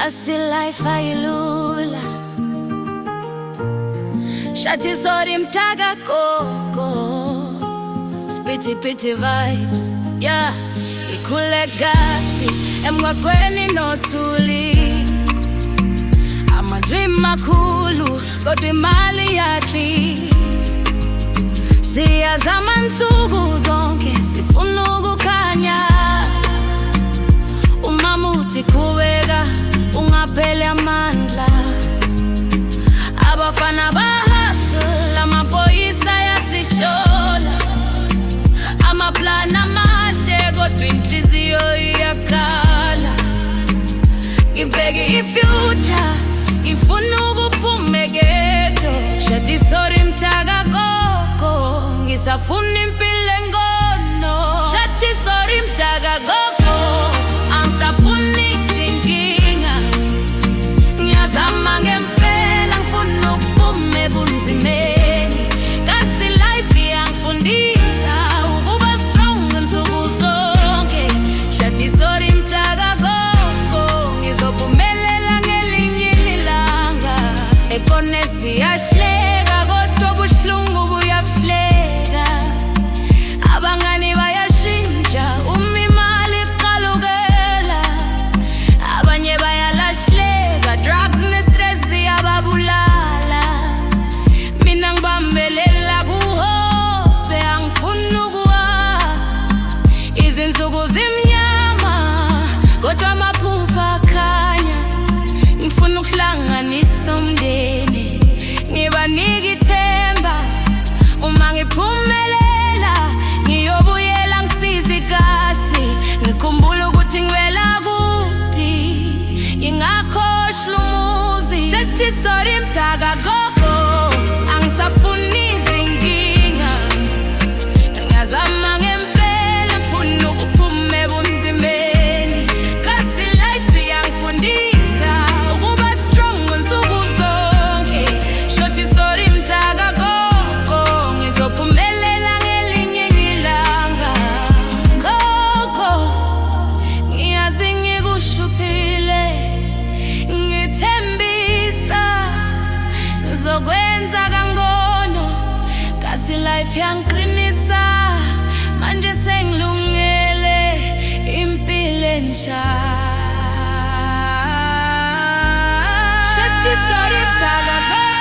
Kasi life ayilula, shathi sorry mtaka koko, spitty vibes, yeah. Ikhule gasi emgwaqweni nothuli, ama-dream makhulu kodwa imali yadli. Siyazama nsuku zonke sifuna ukukhanya, umama uthi qhubeka ungapheli amandla. Abafana bahustle, amaphoyisa yasishola, amaplan amashe kodwa inhliziyo iyakhala. Ngibheke i-future, ngifuna ukuphuma ghetto. Shathi sorry mtaka koko, ngisafuna impilo engono. Shathi sorry mtaka koko, angisafuni izinkinga. Ngiyazama ngempela, ngifuna ukuphuma ebunzimeni. Kasi life iyangifundisa ukuba strong nsuku zonke. Shathi sorry mtaka koko, ngizophumelela ngelinye ilanga. Ekone siyahleka kodwa ubuhlungu buyahleka. Abangani bayashintsha uma imali iqalukela, abanye bayalahleka, drugs ne-stress ziyababulala. Mina ngibambelela kuhope, angifuni ukuwa. Izinsuku zimnyama kodwa amaphupha akhanya. Ngifuna ukuhlanganisa umndeni, ngibanika ithemba. Uma ngiphumelela ngiyobuyela ngisize kasi, ngikhumbula ukuthi ngivela kuphi, ngingakhohlwa umuzi. Shathi sorry mtaka koko, angisafuni izinkinga. Ngiyazama ngempela, ngifuna ukuphuma ebunzimeni. Kasi life iyangifundisa ukuba strong nsuku zonke. Shathi sorry mtaka koko, ngizophumelela ngelinye ilanga. Koko, ngiyazi ngikushuphile, ngithembisa ngizokwenza kangcono. Kasi life yangiqinisa, manje sengilungele impilo entsha. Shathi sorry mtaka koko.